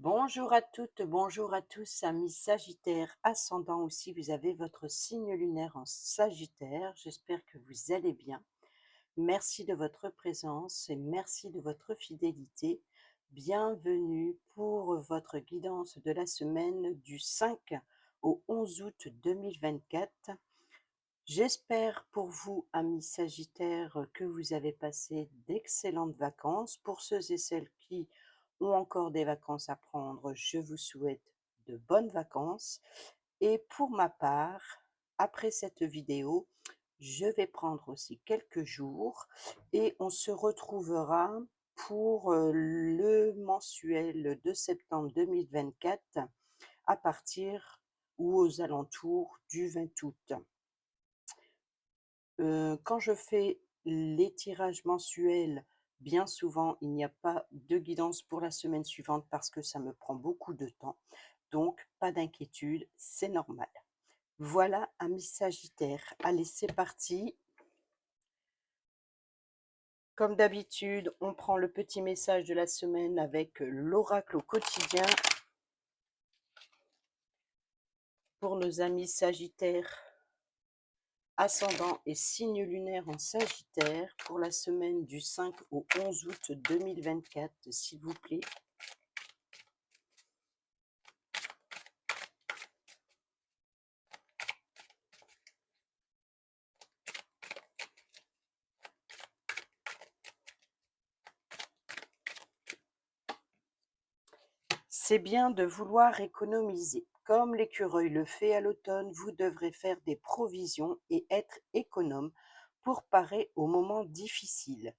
Bonjour à toutes, bonjour à tous, amis Sagittaire, ascendant aussi, vous avez votre signe lunaire en Sagittaire. J'espère que vous allez bien. Merci de votre présence et merci de votre fidélité. Bienvenue pour votre guidance de la semaine du 5 au 11 août 2024. J'espère pour vous, amis Sagittaires, que vous avez passé d'excellentes vacances. Pour ceux et celles qui ont encore des vacances à prendre, je vous souhaite de bonnes vacances. Et pour ma part, après cette vidéo, je vais prendre aussi quelques jours et on se retrouvera pour le mensuel de septembre 2024 à partir ou aux alentours du 20 août. Quand je fais les tirages mensuels, bien souvent, il n'y a pas de guidance pour la semaine suivante parce que ça me prend beaucoup de temps. Donc, pas d'inquiétude, c'est normal. Voilà, amis Sagittaires. Allez, c'est parti. Comme d'habitude, on prend le petit message de la semaine avec l'oracle au quotidien pour nos amis Sagittaires. Ascendant et signe lunaire en Sagittaire pour la semaine du 5 au 11 août 2024, s'il vous plaît. C'est bien de vouloir économiser. Comme l'écureuil le fait à l'automne, vous devrez faire des provisions et être économe pour parer aux moments difficiles.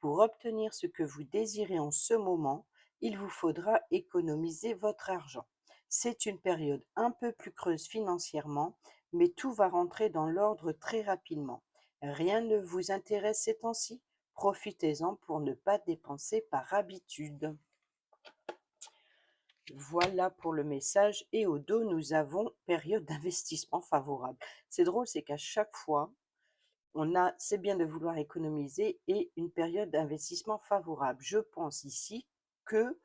Pour obtenir ce que vous désirez en ce moment, il vous faudra économiser votre argent. C'est une période un peu plus creuse financièrement, mais tout va rentrer dans l'ordre très rapidement. Rien ne vous intéresse ces temps-ci? Profitez-en pour ne pas dépenser par habitude. Voilà pour le message. Et au dos, nous avons période d'investissement favorable. C'est drôle, c'est qu'à chaque fois, on a, c'est bien de vouloir économiser et une période d'investissement favorable. Je pense ici que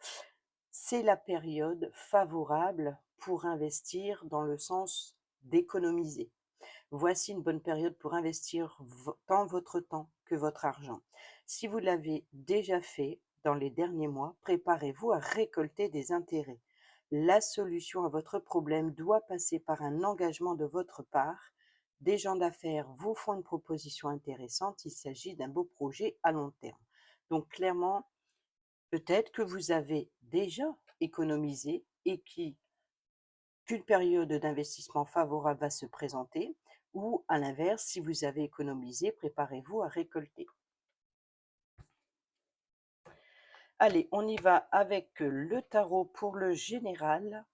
c'est la période favorable pour investir dans le sens d'économiser. Voici une bonne période pour investir tant votre temps que votre argent. Si vous l'avez déjà fait dans les derniers mois, préparez-vous à récolter des intérêts. La solution à votre problème doit passer par un engagement de votre part. Des gens d'affaires vous font une proposition intéressante. Il s'agit d'un beau projet à long terme. Donc clairement, peut-être que vous avez déjà économisé et qu'une période d'investissement favorable va se présenter, ou à l'inverse, si vous avez économisé, préparez-vous à récolter. Allez, on y va avec le tarot pour le général.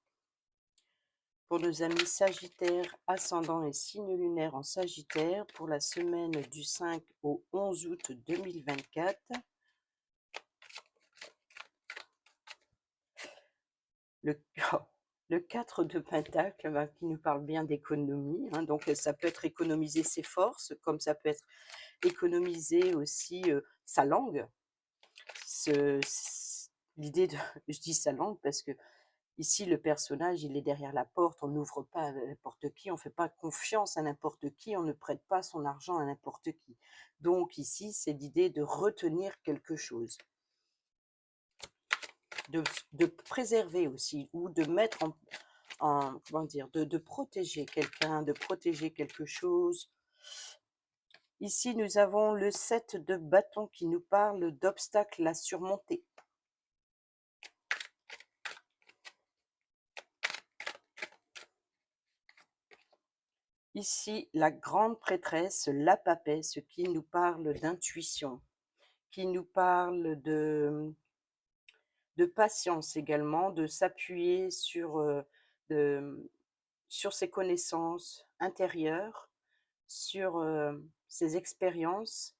Pour nos amis Sagittaires, ascendant et signe lunaire en Sagittaire, pour la semaine du 5 au 11 août 2024. Le, le 4 de Pentacle qui nous parle bien d'économie, hein, donc ça peut être économiser ses forces, comme ça peut être économiser aussi sa langue. L'idée de, je dis sa langue parce que ici le personnage il est derrière la porte, on n'ouvre pas à n'importe qui, on ne fait pas confiance à n'importe qui, on ne prête pas son argent à n'importe qui. Donc ici c'est l'idée de retenir quelque chose, de préserver aussi ou de mettre comment dire, de protéger quelqu'un, de protéger quelque chose. Ici, nous avons le 7 de bâton qui nous parle d'obstacles à surmonter. Ici, la grande prêtresse, la papesse, qui nous parle d'intuition, qui nous parle de patience également, de s'appuyer sur ses connaissances intérieures, sur ses expériences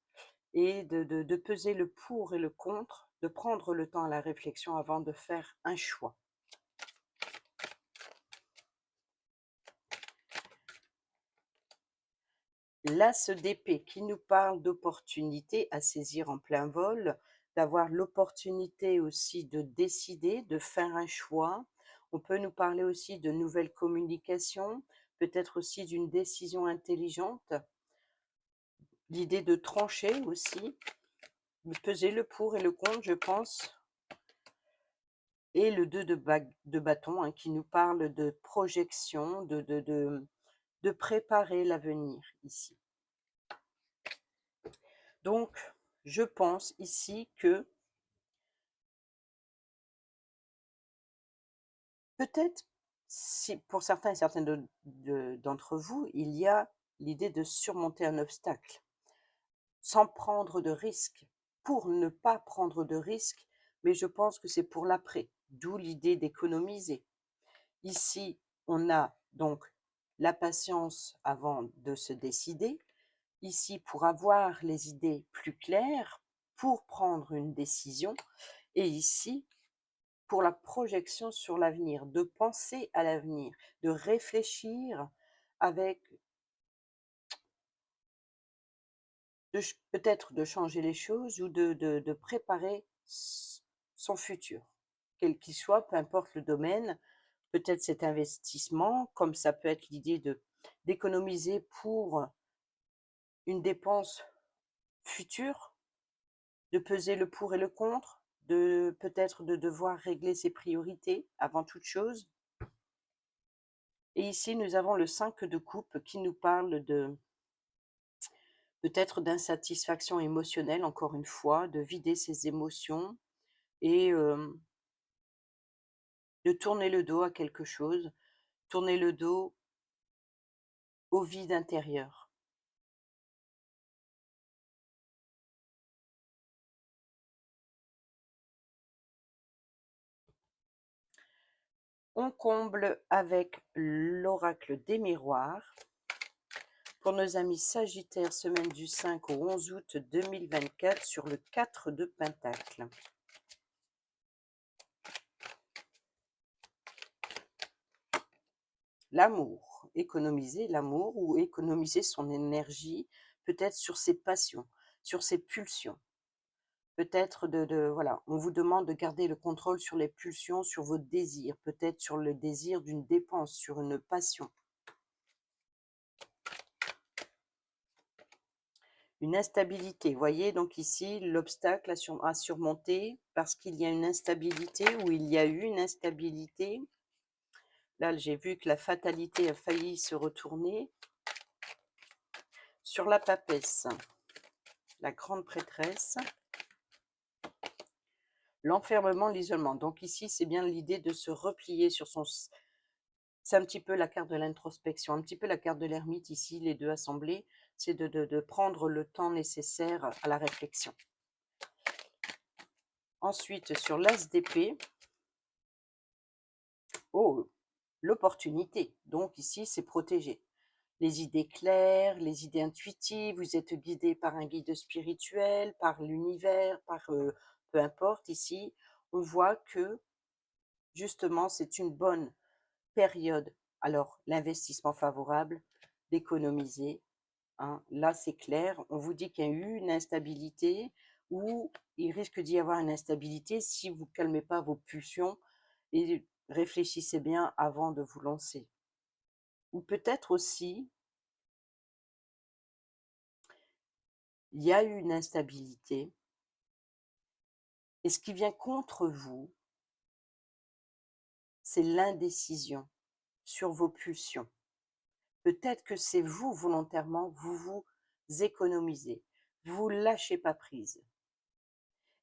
et de peser le pour et le contre, de prendre le temps à la réflexion avant de faire un choix. L'as d'épée qui nous parle d'opportunités à saisir en plein vol, d'avoir l'opportunité aussi de décider, de faire un choix. On peut nous parler aussi de nouvelles communications, peut-être aussi d'une décision intelligente, l'idée de trancher aussi, de peser le pour et le contre, je pense, et le 2 de bâton, hein, qui nous parle de projection, de préparer l'avenir ici. Donc, je pense ici que peut-être, si pour certains et certaines d'entre vous, il y a l'idée de surmonter un obstacle, sans prendre de risques, pour ne pas prendre de risques, mais je pense que c'est pour l'après, d'où l'idée d'économiser. Ici, on a donc la patience avant de se décider, ici pour avoir les idées plus claires, pour prendre une décision, et ici pour la projection sur l'avenir, de penser à l'avenir, de réfléchir avec, peut-être de changer les choses ou de préparer son futur, quel qu'il soit, peu importe le domaine. Peut-être cet investissement, comme ça peut être l'idée d'économiser pour une dépense future, de peser le pour et le contre, de peut-être de devoir régler ses priorités avant toute chose. Et ici, nous avons le 5 de coupe qui nous parle de peut-être d'insatisfaction émotionnelle, encore une fois, de vider ses émotions et de tourner le dos à quelque chose, tourner le dos au vide intérieur. On comble avec l'oracle des miroirs. Pour nos amis Sagittaires, semaine du 5 au 11 août 2024 sur le 4 de Pentacle. L'amour, économiser l'amour ou économiser son énergie, peut-être sur ses passions, sur ses pulsions. Peut-être voilà, on vous demande de garder le contrôle sur les pulsions, sur vos désirs, peut-être sur le désir d'une dépense, sur une passion. Une instabilité, voyez donc ici l'obstacle à surmonter parce qu'il y a une instabilité ou il y a eu une instabilité. Là, j'ai vu que la fatalité a failli se retourner. Sur la papesse, la grande prêtresse, l'enfermement, l'isolement. Donc ici, c'est bien l'idée de se replier sur son... C'est un petit peu la carte de l'introspection, un petit peu la carte de l'ermite ici, les deux assemblés. C'est de prendre le temps nécessaire à la réflexion. Ensuite, sur l'as d'épée, oh, l'opportunité. Donc ici, c'est protégé. Les idées claires, les idées intuitives, vous êtes guidé par un guide spirituel, par l'univers, par peu importe ici. On voit que justement, c'est une bonne période. Alors, l'investissement favorable, d'économiser. Hein. Là, c'est clair. On vous dit qu'il y a eu une instabilité ou il risque d'y avoir une instabilité si vous ne calmez pas vos pulsions et réfléchissez bien avant de vous lancer. Ou peut-être aussi, il y a eu une instabilité et ce qui vient contre vous, c'est l'indécision sur vos pulsions. Peut-être que c'est vous, volontairement, vous vous économisez, vous lâchez pas prise.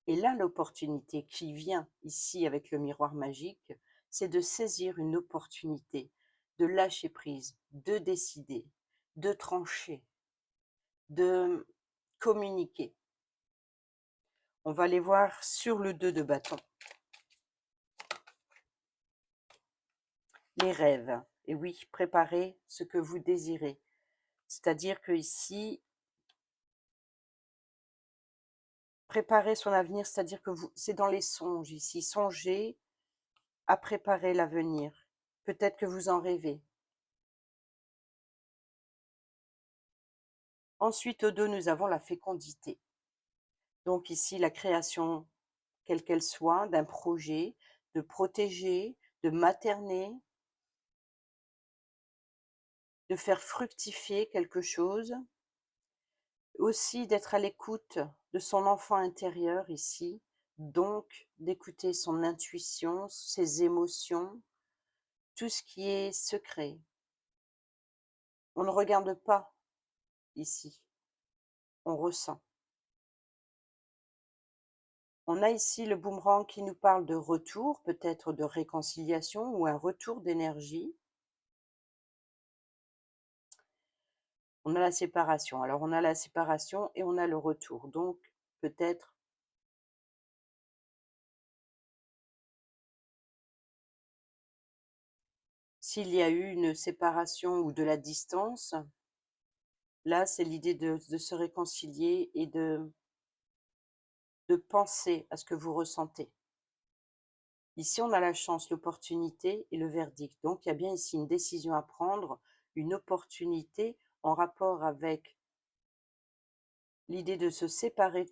Et là, l'opportunité qui vient ici avec le miroir magique, c'est de saisir une opportunité, de lâcher prise, de décider, de trancher, de communiquer. On va les voir sur le 2 de bâton. Les rêves. Et oui, préparez ce que vous désirez. C'est-à-dire que ici, préparer son avenir, c'est-à-dire que c'est dans les songes ici. Songez à préparer l'avenir. Peut-être que vous en rêvez. Ensuite, au dos, nous avons la fécondité. Donc ici, la création, quelle qu'elle soit, d'un projet, de protéger, de materner, de faire fructifier quelque chose, aussi d'être à l'écoute de son enfant intérieur ici, donc d'écouter son intuition, ses émotions, tout ce qui est secret. On ne regarde pas ici, on ressent. On a ici le boomerang qui nous parle de retour, peut-être de réconciliation ou un retour d'énergie. On a la séparation. Alors on a la séparation et on a le retour. Donc peut-être s'il y a eu une séparation ou de la distance, là c'est l'idée de se réconcilier et de penser à ce que vous ressentez. Ici on a la chance, l'opportunité et le verdict. Donc il y a bien ici une décision à prendre, une opportunité en rapport avec l'idée de se séparer de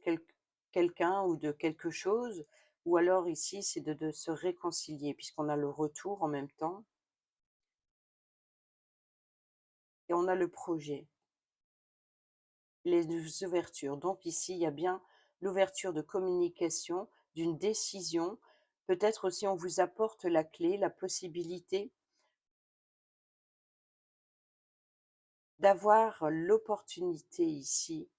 quelqu'un ou de quelque chose, ou alors ici c'est de se réconcilier puisqu'on a le retour en même temps et on a le projet, les ouvertures. Donc ici il y a bien l'ouverture de communication, d'une décision. Peut-être aussi on vous apporte la clé, la possibilité d'avoir l'opportunité ici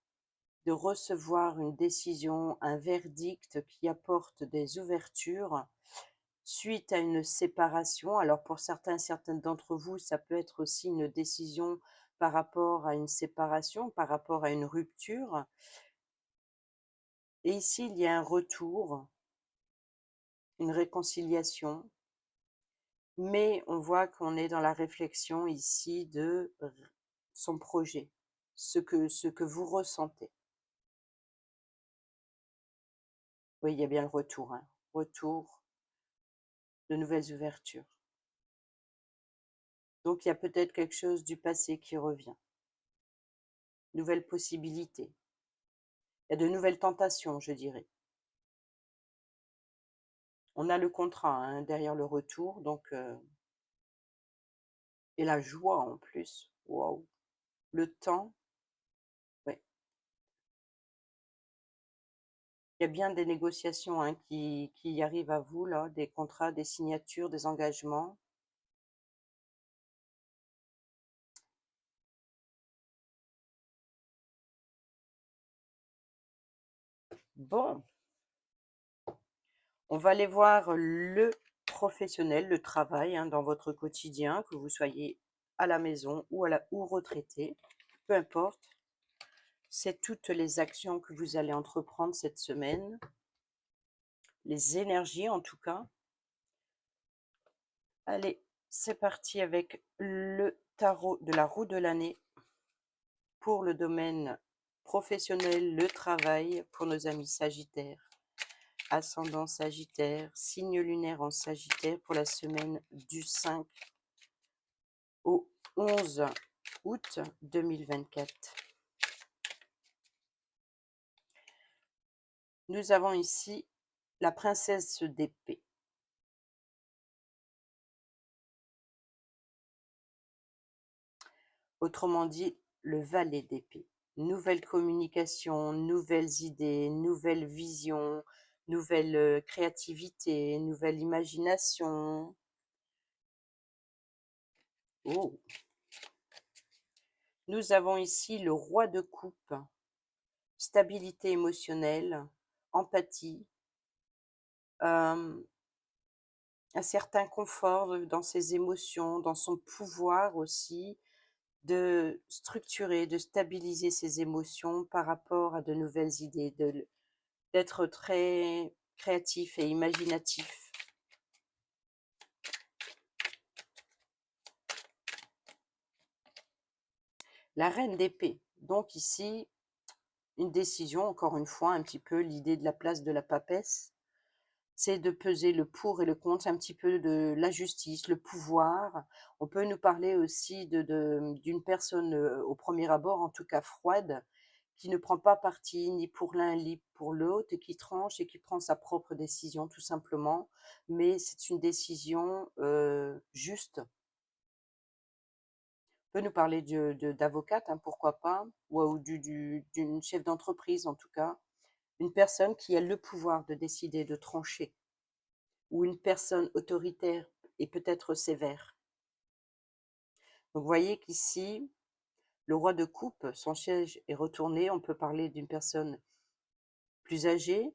de recevoir une décision, un verdict qui apporte des ouvertures suite à une séparation. Alors pour certaines d'entre vous, ça peut être aussi une décision par rapport à une séparation, par rapport à une rupture. Et ici, il y a un retour, une réconciliation, mais on voit qu'on est dans la réflexion ici de son projet, ce que vous ressentez. Oui, il y a bien le retour, hein. Retour, de nouvelles ouvertures. Donc il y a peut-être quelque chose du passé qui revient, nouvelles possibilités. Il y a de nouvelles tentations, je dirais. On a le contrat, hein, derrière le retour, donc et la joie en plus. Waouh! Le temps, ouais. Il y a bien des négociations, hein, qui arrivent à vous là, des contrats, des signatures, des engagements. Bon, on va aller voir le professionnel, le travail, hein, dans votre quotidien, que vous soyez à la maison ou retraité, peu importe. C'est toutes les actions que vous allez entreprendre cette semaine, les énergies en tout cas. Allez, c'est parti avec le tarot de la roue de l'année pour le domaine professionnel, le travail, pour nos amis Sagittaires, ascendant Sagittaire, signe lunaire en Sagittaire pour la semaine du 5 au 11 août 2024. Nous avons ici la princesse d'épée. Autrement dit, le valet d'épée. Nouvelles communications, nouvelles idées, nouvelles visions, nouvelle créativité, nouvelle imagination. Oh. Nous avons ici le roi de coupe, stabilité émotionnelle, empathie, un certain confort dans ses émotions, dans son pouvoir aussi de structurer, de stabiliser ses émotions par rapport à de nouvelles idées, d'être très créatif et imaginatif. La reine d'épée, donc ici, une décision, encore une fois, un petit peu l'idée de la place de la papesse, c'est de peser le pour et le contre, c'est un petit peu de la justice, le pouvoir. On peut nous parler aussi d'une personne, au premier abord, en tout cas froide, qui ne prend pas parti ni pour l'un ni pour l'autre et qui tranche et qui prend sa propre décision tout simplement, mais c'est une décision, juste. Peut nous parler de d'avocate, hein, pourquoi pas, ou d'une chef d'entreprise en tout cas. Une personne qui a le pouvoir de décider, de trancher, ou une personne autoritaire et peut-être sévère. Donc vous voyez qu'ici, le roi de coupe, son siège est retourné. On peut parler d'une personne plus âgée,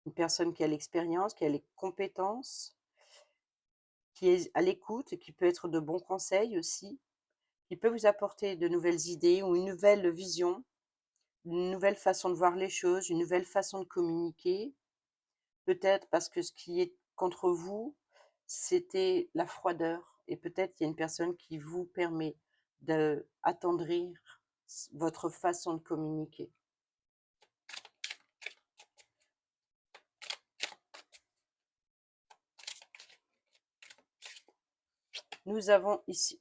une personne qui a l'expérience, qui a les compétences, qui est à l'écoute, qui peut être de bons conseils aussi, qui peut vous apporter de nouvelles idées ou une nouvelle vision, une nouvelle façon de voir les choses, une nouvelle façon de communiquer. Peut-être parce que ce qui est contre vous, c'était la froideur et peut-être qu'il y a une personne qui vous permet d'attendrir votre façon de communiquer. Nous avons ici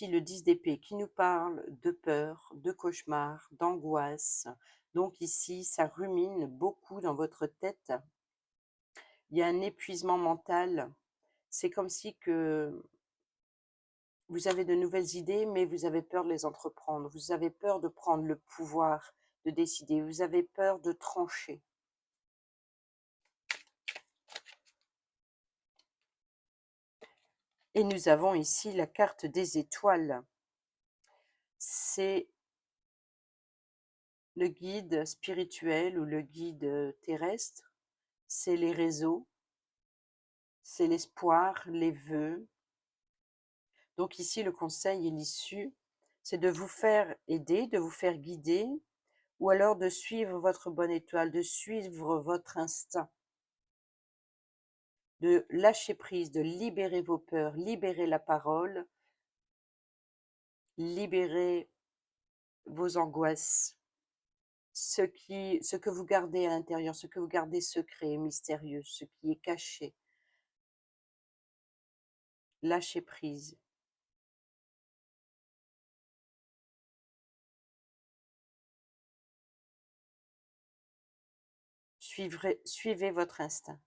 le 10 d'épée qui nous parle de peur, de cauchemar, d'angoisse. Donc ici, ça rumine beaucoup dans votre tête. Il y a un épuisement mental. C'est comme si que vous avez de nouvelles idées, mais vous avez peur de les entreprendre. Vous avez peur de prendre le pouvoir de décider. Vous avez peur de trancher. Et nous avons ici la carte des étoiles. C'est le guide spirituel ou le guide terrestre. C'est les réseaux, c'est l'espoir, les vœux. Donc ici, le conseil et l'issue, c'est de vous faire aider, de vous faire guider, ou alors de suivre votre bonne étoile, de suivre votre instinct, de lâcher prise, de libérer vos peurs, libérer la parole, libérer vos angoisses, ce que vous gardez à l'intérieur, ce que vous gardez secret, mystérieux, ce qui est caché. Lâchez prise. Suivez votre instinct.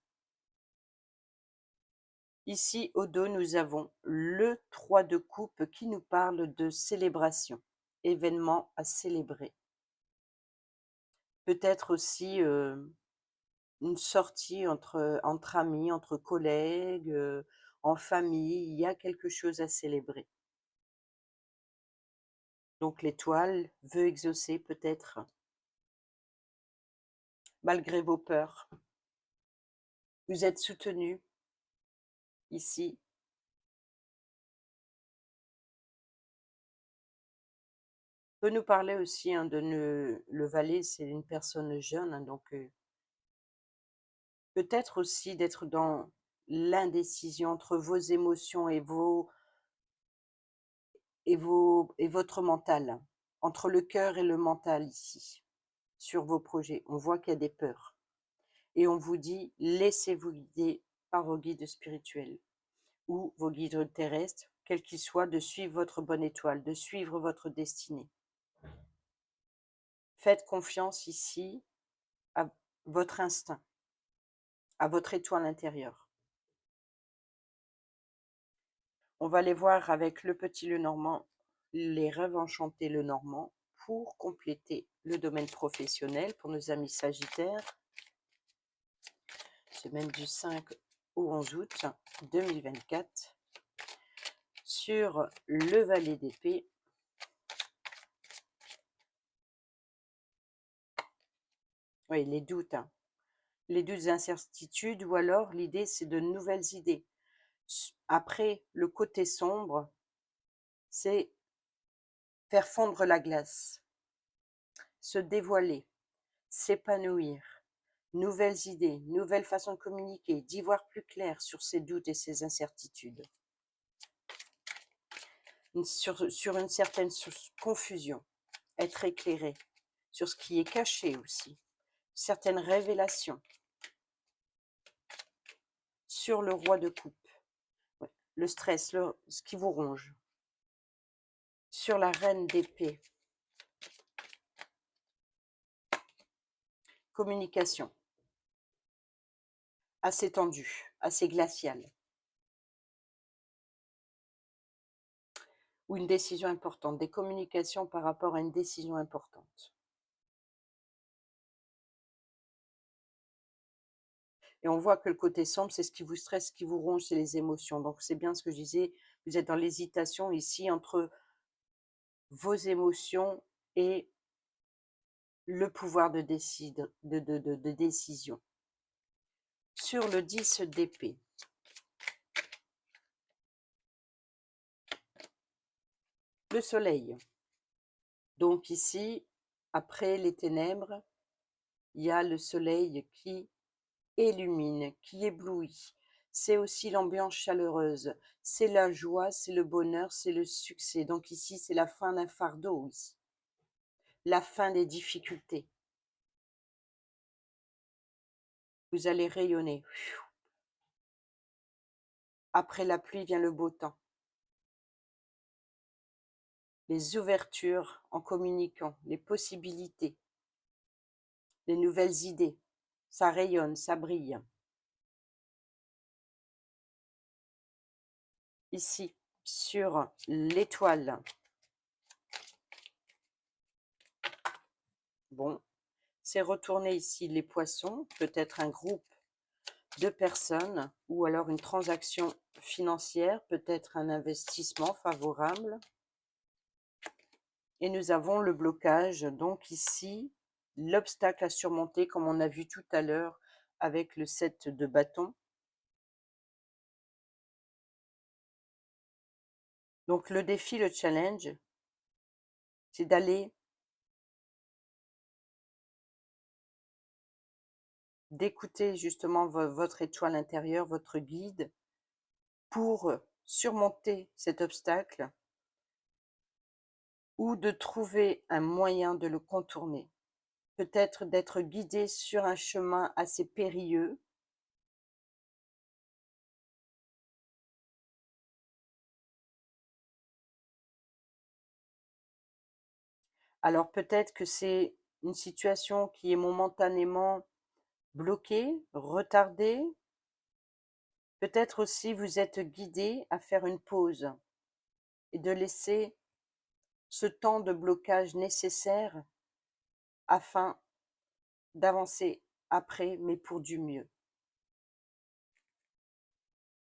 Ici, au dos, nous avons le 3 de coupe qui nous parle de célébration, événement à célébrer. Peut-être aussi une sortie entre amis, entre collègues, en famille, il y a quelque chose à célébrer. Donc l'étoile veut exaucer peut-être, malgré vos peurs. Vous êtes soutenu ici. Peut nous parler aussi hein, le valet, c'est une personne jeune, hein, donc peut-être aussi d'être dans l'indécision entre vos émotions et votre mental, entre le cœur et le mental ici, sur vos projets. On voit qu'il y a des peurs. Et on vous dit, laissez-vous guider par vos guides spirituels ou vos guides terrestres, quels qu'ils soient, de suivre votre bonne étoile, de suivre votre destinée. Faites confiance ici à votre instinct, à votre étoile intérieure. On va aller voir avec le petit Lenormand, les rêves enchantés Lenormand, pour compléter le domaine professionnel pour nos amis Sagittaires. Semaine du 5 au 11 août 2024. Sur le valet d'épée. Oui, les doutes. Hein. Les doutes et incertitudes, ou alors l'idée, c'est de nouvelles idées. Après, le côté sombre, c'est faire fondre la glace, se dévoiler, s'épanouir, nouvelles idées, nouvelles façons de communiquer, d'y voir plus clair sur ces doutes et ces incertitudes, sur une certaine confusion, être éclairé sur ce qui est caché aussi, certaines révélations, sur le roi de coupe, ouais, le stress, ce qui vous ronge, sur la reine d'épée, communication assez tendue, assez glaciale, ou une décision importante, des communications par rapport à une décision importante. Et on voit que le côté sombre, c'est ce qui vous stresse, ce qui vous ronge, c'est les émotions. Donc c'est bien ce que je disais, vous êtes dans l'hésitation ici entre vos émotions et le pouvoir de décision. Sur le 10 d'épée, le soleil. Donc ici, après les ténèbres, il y a le soleil qui illumine, qui éblouit. C'est aussi l'ambiance chaleureuse, c'est la joie, c'est le bonheur, c'est le succès. Donc ici, c'est la fin d'un fardeau, ici. La fin des difficultés. Vous allez rayonner. Après la pluie vient le beau temps. Les ouvertures en communiquant, les possibilités, les nouvelles idées. Ça rayonne, ça brille. Ici, sur l'étoile. Bon, c'est retourner ici les poissons, peut-être un groupe de personnes ou alors une transaction financière, peut-être un investissement favorable. Et nous avons le blocage, donc ici, l'obstacle à surmonter comme on a vu tout à l'heure avec le 7 de bâton. Donc le défi, le challenge, c'est d'aller d'écouter justement votre étoile intérieure, votre guide, pour surmonter cet obstacle ou de trouver un moyen de le contourner. Peut-être d'être guidé sur un chemin assez périlleux. Alors peut-être que c'est une situation qui est momentanément bloquée, retardée. Peut-être aussi vous êtes guidé à faire une pause et de laisser ce temps de blocage nécessaire afin d'avancer après, mais pour du mieux.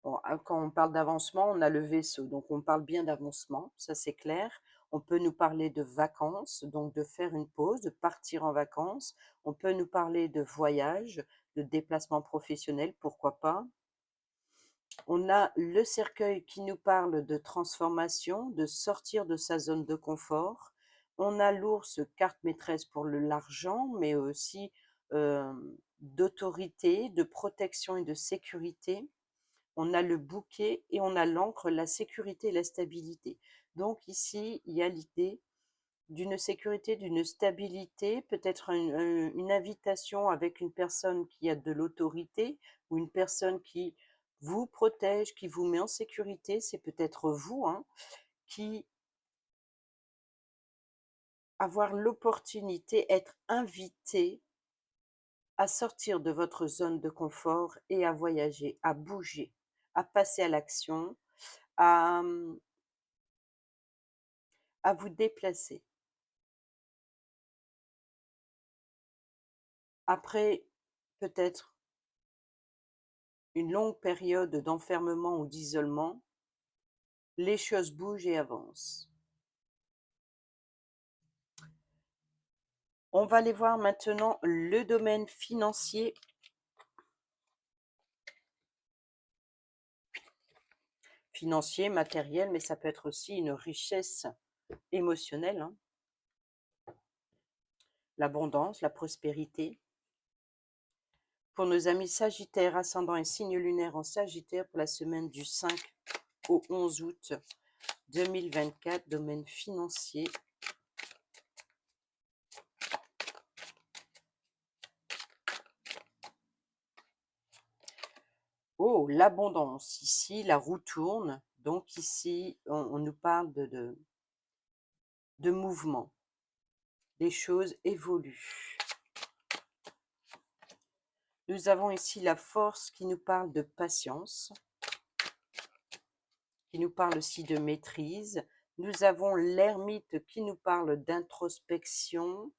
Bon, quand on parle d'avancement, on a le vaisseau, donc on parle bien d'avancement, ça c'est clair. On peut nous parler de vacances, donc de faire une pause, de partir en vacances. On peut nous parler de voyage, de déplacement professionnel, pourquoi pas. On a le cercueil qui nous parle de transformation, de sortir de sa zone de confort. On a l'ours, carte maîtresse pour l'argent, mais aussi euh, d'autorité, de protection et de sécurité. On a le bouquet et on a l'encre, la sécurité et la stabilité. Donc ici, il y a l'idée d'une sécurité, d'une stabilité, peut-être une invitation avec une personne qui a de l'autorité ou une personne qui vous protège, qui vous met en sécurité. C'est peut-être vous, hein, qui avoir l'opportunité, être invité à sortir de votre zone de confort et à voyager, à bouger, à passer à l'action, à, à vous déplacer. Après peut-être une longue période d'enfermement ou d'isolement, les choses bougent et avancent. On va aller voir maintenant le domaine financier. Financier, matériel, mais ça peut être aussi une richesse émotionnelle, hein. L'abondance, la prospérité. Pour nos amis Sagittaires, ascendant et signe lunaire en Sagittaire pour la semaine du 5 au 11 août 2024, domaine financier. Oh, l'abondance. Ici, la roue tourne. Donc ici, on nous parle de mouvement. Les choses évoluent. Nous avons ici la force qui nous parle de patience, qui nous parle aussi de maîtrise. Nous avons l'ermite qui nous parle d'introspection.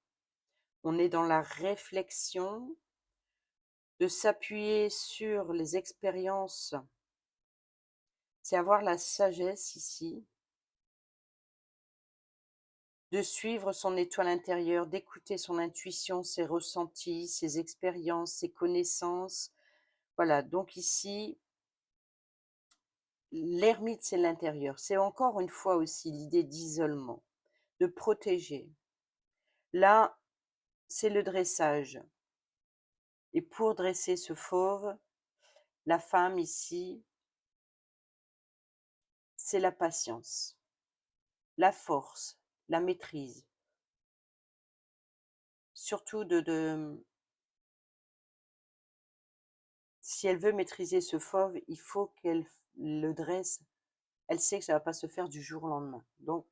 On est dans la réflexion, de s'appuyer sur les expériences. C'est avoir la sagesse ici, de suivre son étoile intérieure, d'écouter son intuition, ses ressentis, ses expériences, ses connaissances. Voilà, donc ici, l'ermite, c'est l'intérieur. C'est encore une fois aussi l'idée d'isolement, de protéger. Là, c'est le dressage. Et pour dresser ce fauve, la femme ici, c'est la patience, la force, la maîtrise. Surtout si elle veut maîtriser ce fauve, il faut qu'elle le dresse. Elle sait que ça ne va pas se faire du jour au lendemain. Donc,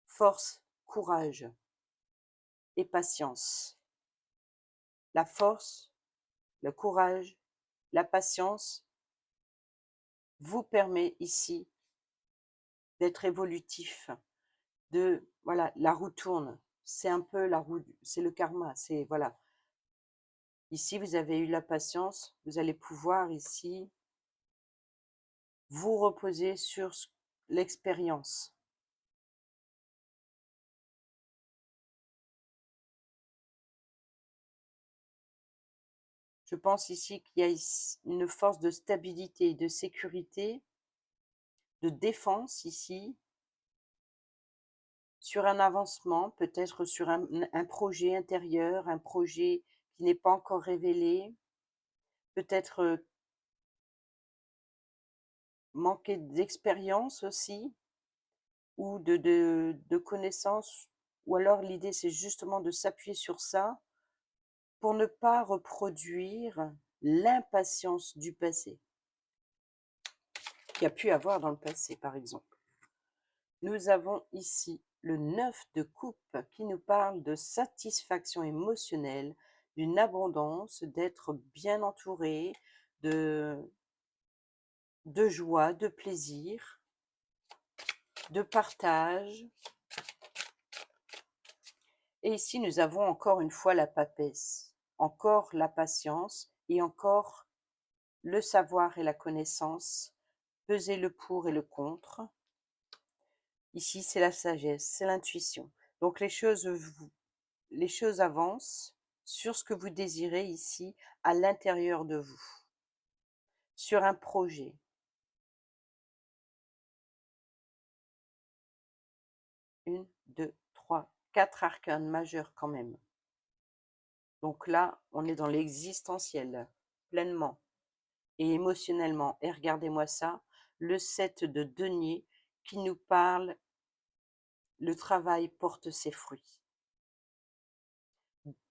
force, courage et patience. La force, le courage, la patience vous permet ici d'être évolutif, voilà, la roue tourne. C'est un peu la roue, c'est le karma, c'est, voilà. Ici, vous avez eu la patience, vous allez pouvoir ici vous reposer sur l'expérience. Je pense ici qu'il y a une force de stabilité, de sécurité, de défense ici, sur un avancement, peut-être sur un projet intérieur, un projet qui n'est pas encore révélé, peut-être manquer d'expérience aussi, ou de connaissances, ou alors l'idée c'est justement de s'appuyer sur ça pour ne pas reproduire l'impatience du passé, qu'il y a pu avoir dans le passé par exemple. Nous avons ici le 9 de coupe qui nous parle de satisfaction émotionnelle, d'une abondance, d'être bien entouré, de, de joie, de plaisir, de partage. Et ici, nous avons encore une fois la papesse, encore la patience et encore le savoir et la connaissance, peser le pour et le contre. Ici, c'est la sagesse, c'est l'intuition. Donc les choses avancent sur ce que vous désirez ici, à l'intérieur de vous, sur un projet. Une, deux, trois, quatre arcanes majeurs quand même. Donc là, on est dans l'existentiel, pleinement et émotionnellement. Et regardez-moi ça, le 7 de denier qui nous parle, le travail porte ses fruits.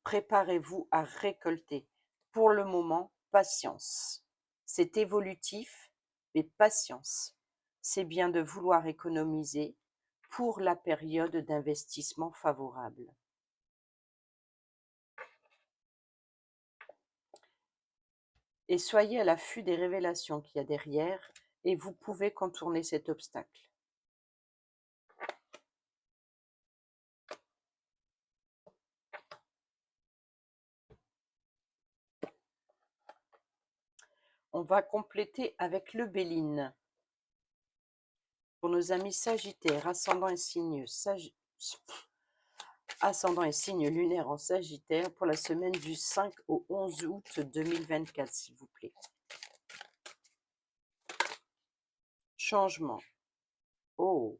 Préparez-vous à récolter. Pour le moment, patience. C'est évolutif, mais patience. C'est bien de vouloir économiser pour la période d'investissement favorable. Et soyez à l'affût des révélations qu'il y a derrière et vous pouvez contourner cet obstacle. On va compléter avec le Béline. Pour nos amis Sagittaires, ascendant et signe lunaire en Sagittaire pour la semaine du 5 au 11 août 2024, s'il vous plaît. Changement. Oh,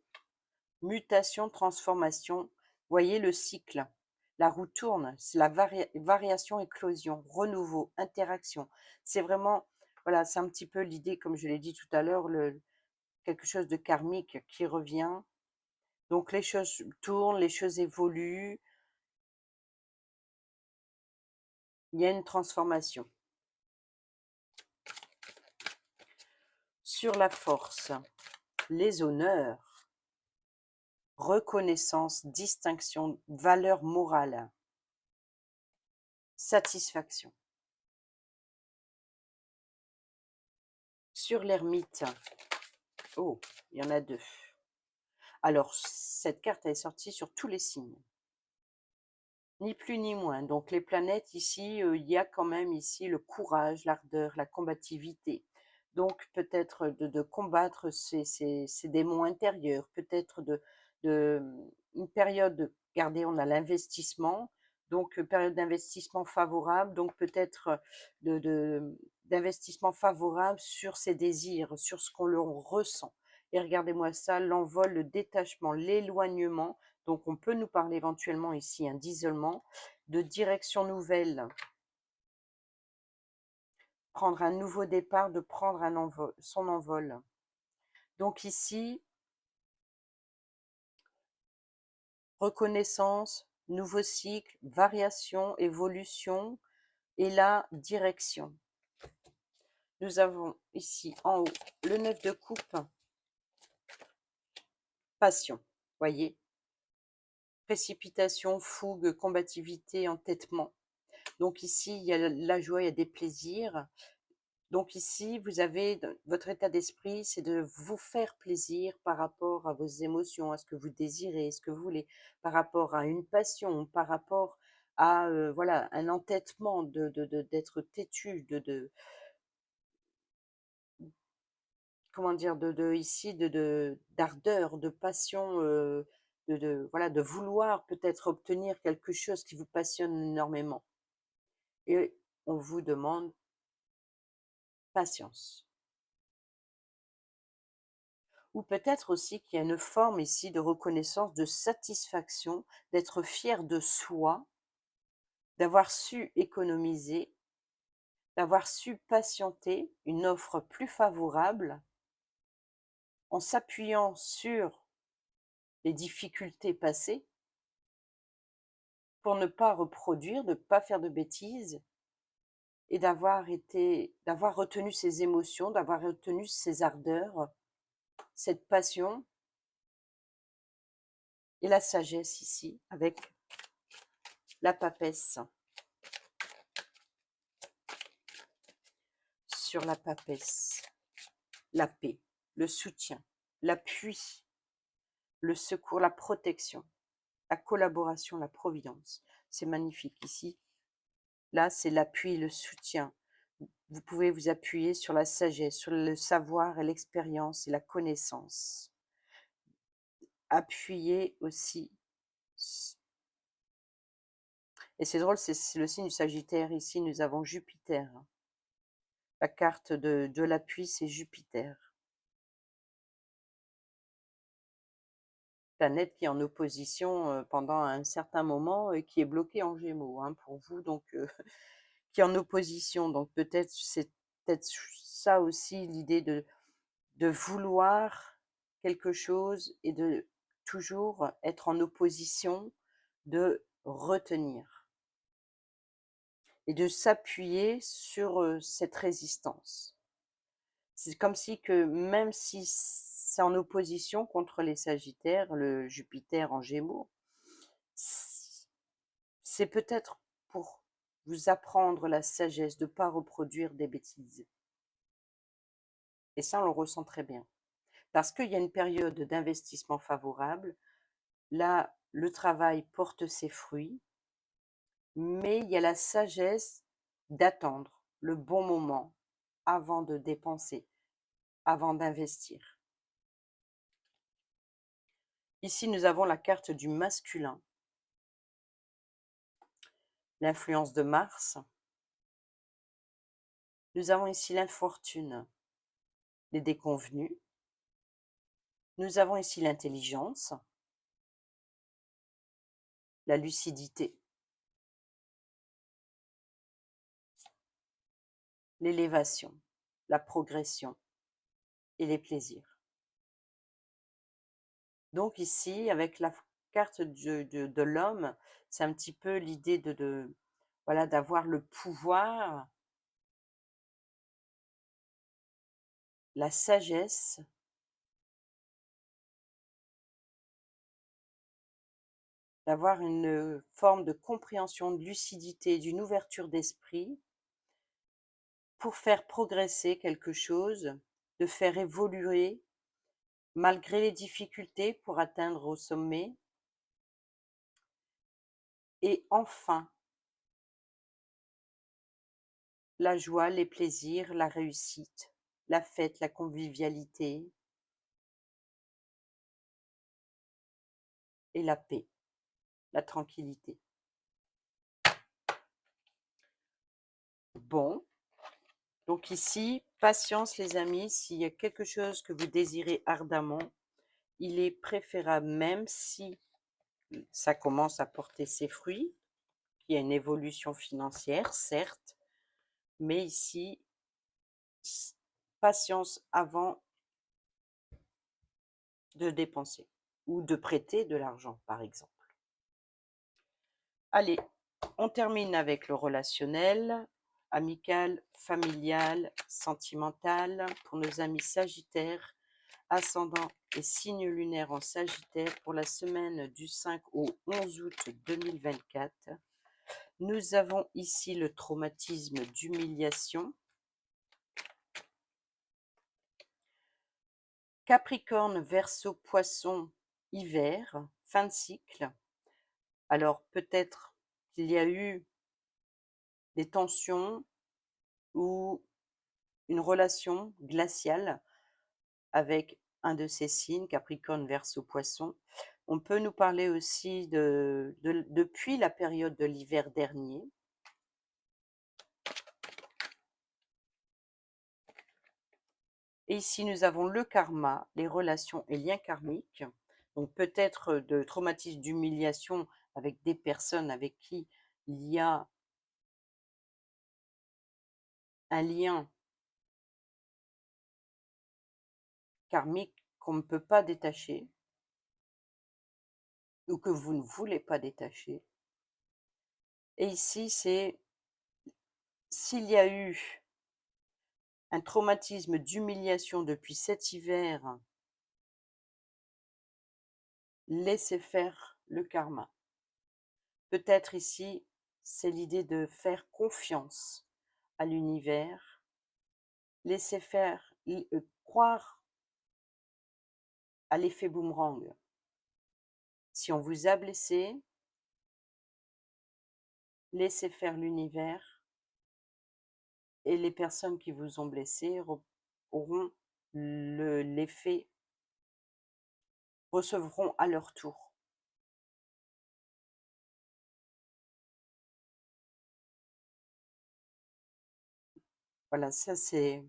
mutation, transformation. Voyez le cycle. La roue tourne, c'est la variation, éclosion, renouveau, interaction. C'est vraiment, voilà, c'est un petit peu l'idée, comme je l'ai dit tout à l'heure, quelque chose de karmique qui revient. Donc les choses tournent, les choses évoluent. Il y a une transformation. Sur la force, les honneurs, reconnaissance, distinction, valeur morale, satisfaction. sur l'ermite. Oh, il y en a 2. Alors cette carte, elle est sortie sur tous les signes. Ni plus ni moins. Donc les planètes ici, il y a quand même ici le courage, l'ardeur, la combativité. Donc peut-être de combattre ces démons intérieurs, peut-être de une période regardez, on a l'investissement, donc période d'investissement favorable, donc peut-être d'investissement favorable sur ses désirs, sur ce qu'on le ressent. Et regardez-moi ça, l'envol, le détachement, l'éloignement, donc on peut nous parler éventuellement ici d'isolement, de direction nouvelle, prendre un nouveau départ, de prendre son envol. Donc ici, reconnaissance, nouveau cycle, variation, évolution et la direction. Nous avons ici en haut le 9 de coupe, passion, voyez, précipitation, fougue, combativité, entêtement. Donc ici, il y a la joie, il y a des plaisirs. Donc ici, vous avez votre état d'esprit, c'est de vous faire plaisir par rapport à vos émotions, à ce que vous désirez, ce que vous voulez, par rapport à une passion, par rapport à voilà un entêtement d'être têtu, comment dire, ici d'ardeur, de passion, voilà de vouloir peut-être obtenir quelque chose qui vous passionne énormément. Et on vous demande patience. Ou peut-être aussi qu'il y a une forme ici de reconnaissance, de satisfaction, d'être fier de soi, d'avoir su économiser, d'avoir su patienter une offre plus favorable en s'appuyant sur les difficultés passées pour ne pas reproduire, de ne pas faire de bêtises et d'avoir retenu ses émotions, d'avoir retenu ses ardeurs, cette passion et la sagesse ici avec la papesse. Sur la papesse, la paix, le soutien, l'appui, le secours, la protection, la collaboration, la providence. C'est magnifique ici. Là, c'est l'appui, le soutien. Vous pouvez vous appuyer sur la sagesse, sur le savoir et l'expérience et la connaissance. Appuyez aussi. Et c'est drôle, c'est le signe du Sagittaire. Ici, nous avons Jupiter. La carte de l'appui, c'est Jupiter. Planète qui est en opposition, pendant un certain moment, qui est bloquée en Gémeaux, pour vous donc qui est en opposition donc peut-être c'est peut-être ça aussi l'idée de vouloir quelque chose et de toujours être en opposition, de retenir et de s'appuyer sur, cette résistance. C'est comme si que même si c'est en opposition contre les Sagittaires, le Jupiter en Gémeaux, c'est peut-être pour vous apprendre la sagesse de ne pas reproduire des bêtises. Et ça, on le ressent très bien. Parce qu'il y a une période d'investissement favorable. Là, le travail porte ses fruits, mais il y a la sagesse d'attendre le bon moment avant de dépenser, avant d'investir. Ici, nous avons la carte du masculin, l'influence de Mars. Nous avons ici l'infortune, les déconvenus. Nous avons ici l'intelligence, la lucidité, l'élévation, la progression et les plaisirs. Donc ici, avec la carte de l'homme, c'est un petit peu l'idée voilà, d'avoir le pouvoir, la sagesse, d'avoir une forme de compréhension, de lucidité, d'une ouverture d'esprit pour faire progresser quelque chose de faire évoluer malgré les difficultés pour atteindre au sommet. Et enfin, la joie, les plaisirs, la réussite, la fête, la convivialité et la paix, la tranquillité. Bon, donc ici, patience les amis, s'il y a quelque chose que vous désirez ardemment, il est préférable, même si ça commence à porter ses fruits, qu'il y a une évolution financière, certes, mais ici, patience avant de dépenser ou de prêter de l'argent, par exemple. Allez, on termine avec le relationnel, amical, familial, sentimental pour nos amis sagittaires, ascendant et signe lunaire en Sagittaire pour la semaine du 5 au 11 août 2024. Nous avons ici le traumatisme d'humiliation. Capricorne, Verseau, Poisson, hiver, fin de cycle. Alors peut-être qu'il y a eu des tensions ou une relation glaciale avec un de ces signes, Capricorne, Verseau, Poisson. On peut nous parler aussi depuis la période de l'hiver dernier. Et ici, nous avons le karma, les relations et liens karmiques. Donc peut-être de traumatisme d'humiliation avec des personnes avec qui il y a un lien karmique qu'on ne peut pas détacher ou que vous ne voulez pas détacher. Et ici, c'est s'il y a eu un traumatisme d'humiliation depuis cet hiver, laissez faire le karma. Peut-être ici, c'est l'idée de faire confiance à l'univers, laisser faire, croire à l'effet boomerang. Si on vous a blessé, laissez faire l'univers et les personnes qui vous ont blessé auront l'effet, recevront à leur tour. Voilà, ça c'est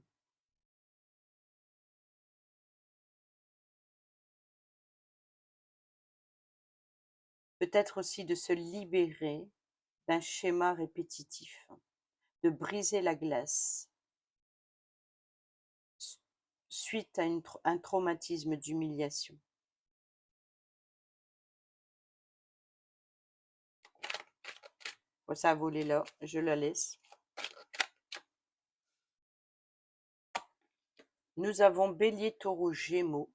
peut-être aussi de se libérer d'un schéma répétitif, de briser la glace suite à un traumatisme d'humiliation. Bon, ça a volé là, je la laisse. Nous avons Bélier, Taureau, Gémeaux,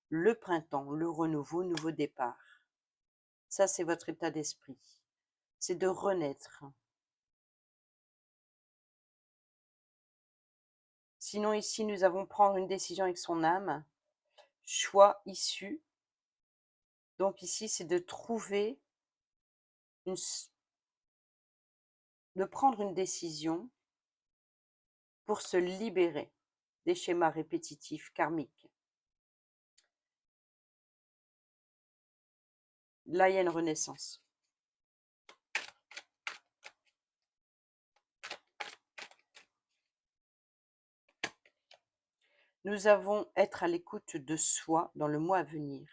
le printemps, le renouveau, nouveau départ. Ça, c'est votre état d'esprit. C'est de renaître. Sinon, ici, nous avons prendre une décision avec son âme, choix issu. Donc ici, c'est de trouver, de prendre une décision pour se libérer des schémas répétitifs karmiques. Là, il y a une renaissance. Nous avons être à l'écoute de soi dans le mois à venir.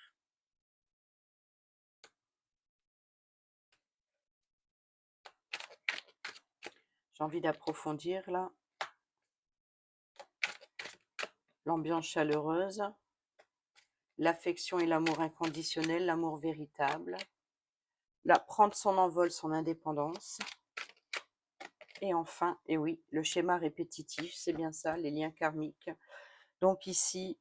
J'ai envie d'approfondir là. L'ambiance chaleureuse, l'affection et l'amour inconditionnel, l'amour véritable, prendre son envol, son indépendance. Et enfin, et oui, le schéma répétitif, c'est bien ça, les liens karmiques. Donc ici,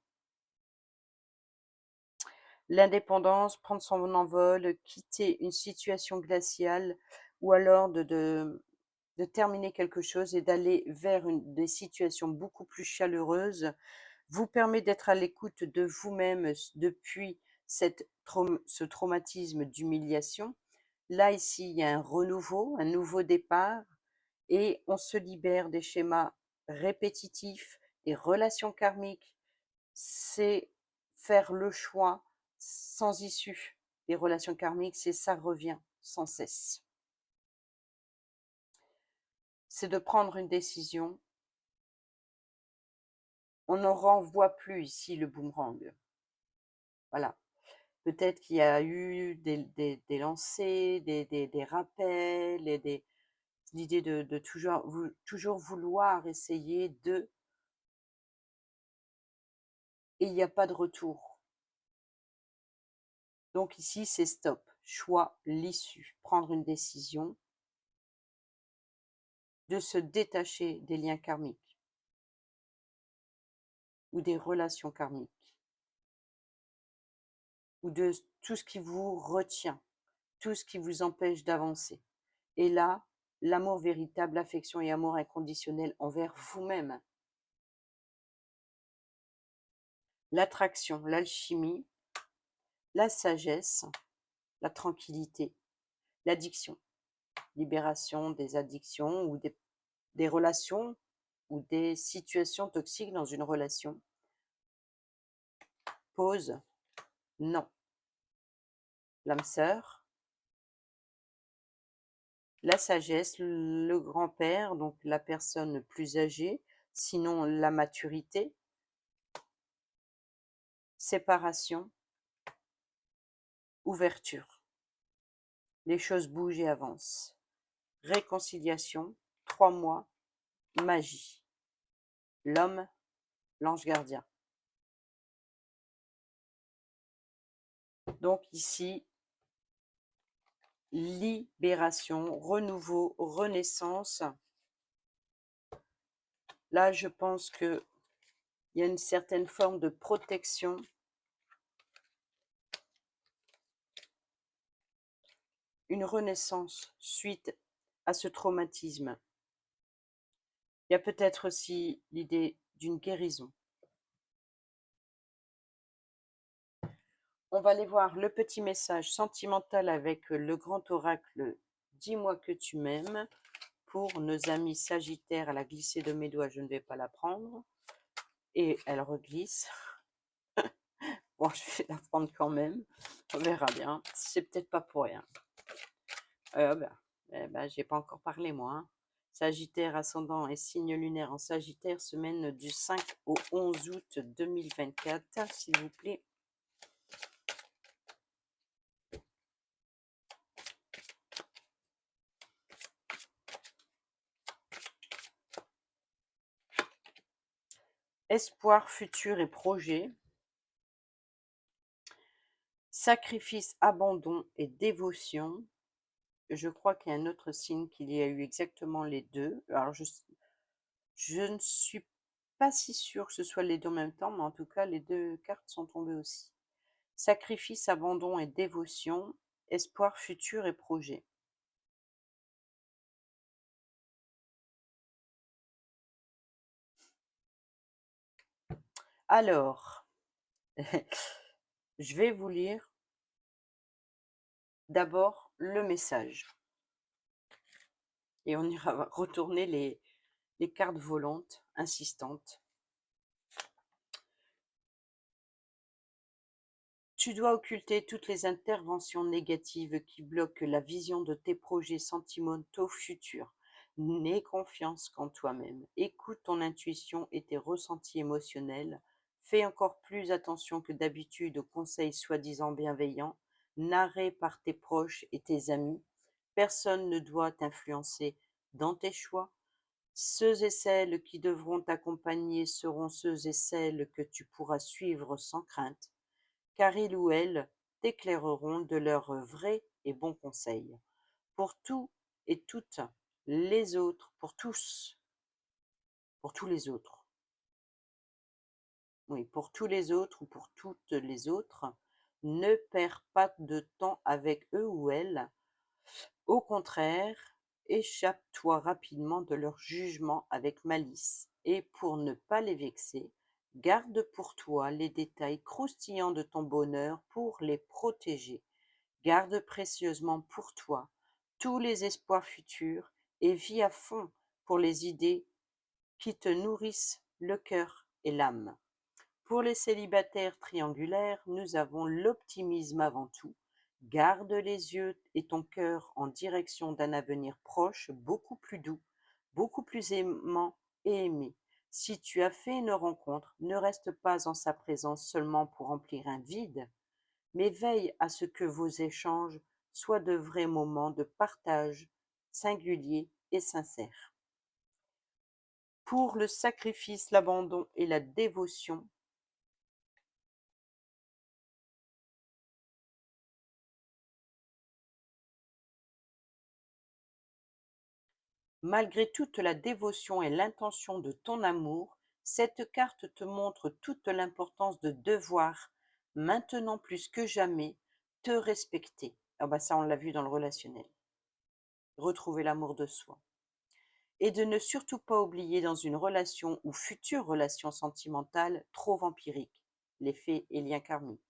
l'indépendance, prendre son envol, quitter une situation glaciale ou alors de terminer quelque chose et d'aller vers des situations beaucoup plus chaleureuses, vous permet d'être à l'écoute de vous-même depuis ce traumatisme d'humiliation. Là, ici, il y a un renouveau, un nouveau départ, et on se libère des schémas répétitifs, des relations karmiques. C'est faire le choix sans issue. Les relations karmiques, c'est ça revient sans cesse. C'est de prendre une décision. On n'en renvoie plus ici le boomerang. Voilà. Peut-être qu'il y a eu des lancers, des rappels, et l'idée de toujours vouloir essayer de, et il n'y a pas de retour. Donc ici, c'est stop, choix, l'issue, prendre une décision de se détacher des liens karmiques ou des relations karmiques ou de tout ce qui vous retient, tout ce qui vous empêche d'avancer. Et là, l'amour véritable, l'affection et amour inconditionnel envers vous-même. L'attraction, l'alchimie, la sagesse, la tranquillité, l'addiction, libération des addictions ou des relations ou des situations toxiques dans une relation. Pause, non. L'âme sœur, la sagesse, le grand-père, donc la personne plus âgée, sinon la maturité, séparation, ouverture. Les choses bougent et avancent. Réconciliation, 3 mois, magie. L'homme, l'ange gardien. Donc ici, libération, renouveau, renaissance. Là, je pense qu'il y a une certaine forme de protection. Une renaissance suite à ce traumatisme. Il y a peut-être aussi l'idée d'une guérison. On va aller voir le petit message sentimental avec le grand oracle « Dis-moi que tu m'aimes » pour nos amis sagittaires. Elle a glissé de mes doigts, je ne vais pas la prendre. Et elle reglisse. Bon, je vais la prendre quand même. On verra bien. C'est peut-être pas pour rien. J'ai pas encore parlé, moi. Hein. Sagittaire, ascendant et signe lunaire en Sagittaire, semaine du 5 au 11 août 2024, s'il vous plaît. Espoir, futur et projet. Sacrifice, abandon et dévotion. Je crois qu'il y a un autre signe qu'il y a eu exactement les deux. Alors, je ne suis pas si sûre que ce soit les deux en même temps, mais en tout cas, les deux cartes sont tombées aussi. Sacrifice, abandon et dévotion. Espoir, futur et projet. Alors, je vais vous lire d'abord le message. Et on ira retourner les cartes volantes, insistantes. Tu dois occulter toutes les interventions négatives qui bloquent la vision de tes projets sentimentaux futurs. N'aie confiance qu'en toi-même. Écoute ton intuition et tes ressentis émotionnels. Fais encore plus attention que d'habitude aux conseils soi-disant bienveillants, narrés par tes proches et tes amis. Personne ne doit t'influencer dans tes choix. Ceux et celles qui devront t'accompagner seront ceux et celles que tu pourras suivre sans crainte, car ils ou elles t'éclaireront de leurs vrais et bons conseils. Pour tous et toutes les autres, pour tous les autres, oui, pour tous les autres ou pour toutes les autres, ne perds pas de temps avec eux ou elles. Au contraire, échappe-toi rapidement de leur jugement avec malice, et pour ne pas les vexer, Garde pour toi les détails croustillants de ton bonheur pour les protéger. Garde précieusement pour toi tous les espoirs futurs et vis à fond pour les idées qui te nourrissent le cœur et l'âme. Pour les célibataires triangulaires, nous avons l'optimisme avant tout. Garde les yeux et ton cœur en direction d'un avenir proche, beaucoup plus doux, beaucoup plus aimant et aimé. Si tu as fait une rencontre, ne reste pas en sa présence seulement pour remplir un vide, mais veille à ce que vos échanges soient de vrais moments de partage singuliers et sincères. Pour le sacrifice, l'abandon et la dévotion, malgré toute la dévotion et l'intention de ton amour, cette carte te montre toute l'importance de devoir, maintenant plus que jamais, te respecter. Ah bah ça, on l'a vu dans le relationnel. Retrouver l'amour de soi. Et de ne surtout pas oublier dans une relation ou future relation sentimentale trop vampirique, l'effet et lien karmique.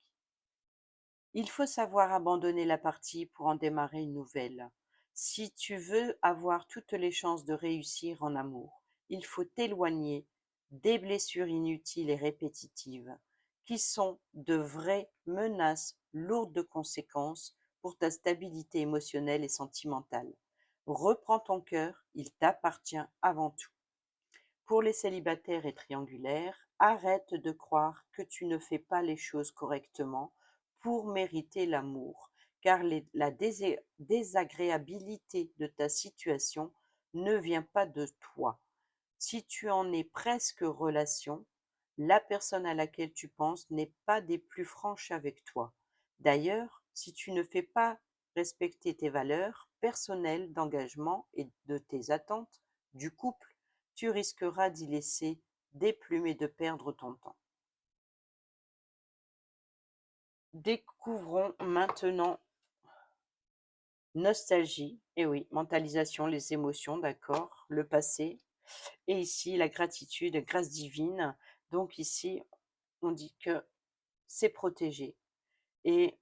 Il faut savoir abandonner la partie pour en démarrer une nouvelle. Si tu veux avoir toutes les chances de réussir en amour, il faut t'éloigner des blessures inutiles et répétitives, qui sont de vraies menaces lourdes de conséquences pour ta stabilité émotionnelle et sentimentale. Reprends ton cœur, il t'appartient avant tout. Pour les célibataires et triangulaires, arrête de croire que tu ne fais pas les choses correctement pour mériter l'amour, car la désagréabilité de ta situation ne vient pas de toi. Si tu en es presque relation, la personne à laquelle tu penses n'est pas des plus franches avec toi. D'ailleurs, si tu ne fais pas respecter tes valeurs personnelles d'engagement et de tes attentes du couple, tu risqueras d'y laisser des plumes et de perdre ton temps. Découvrons maintenant nostalgie, et oui, mentalisation, les émotions, d'accord, le passé, et ici la gratitude, grâce divine. Donc ici, on dit que c'est protégé. Et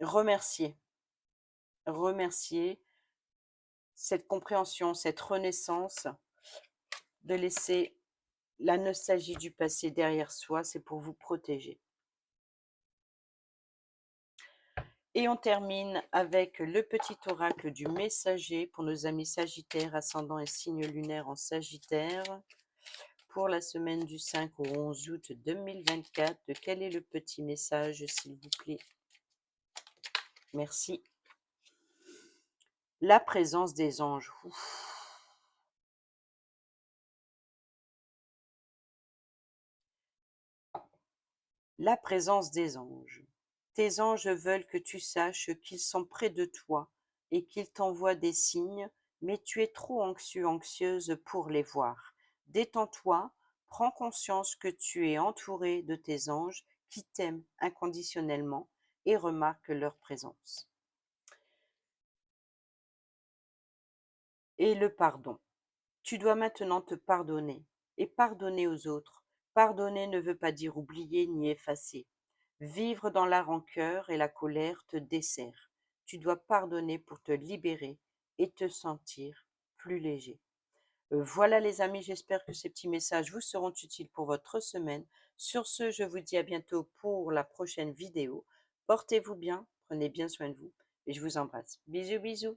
remercier, remercier cette compréhension, cette renaissance, de laisser la nostalgie du passé derrière soi, c'est pour vous protéger. Et on termine avec le petit oracle du messager pour nos amis sagittaires, ascendant et signe lunaire en sagittaire. Pour la semaine du 5 au 11 août 2024, quel est le petit message, s'il vous plaît? Merci. La présence des anges. Ouf. La présence des anges. Tes anges veulent que tu saches qu'ils sont près de toi et qu'ils t'envoient des signes, mais tu es trop anxieux, anxieuse pour les voir. Détends-toi, prends conscience que tu es entouré de tes anges qui t'aiment inconditionnellement et remarque leur présence. Et le pardon. Tu dois maintenant te pardonner et pardonner aux autres. Pardonner ne veut pas dire oublier ni effacer. Vivre dans la rancœur et la colère te dessert. Tu dois pardonner pour te libérer et te sentir plus léger. Voilà les amis, j'espère que ces petits messages vous seront utiles pour votre semaine. Sur ce, je vous dis à bientôt pour la prochaine vidéo. Portez-vous bien, prenez bien soin de vous et je vous embrasse. Bisous, bisous.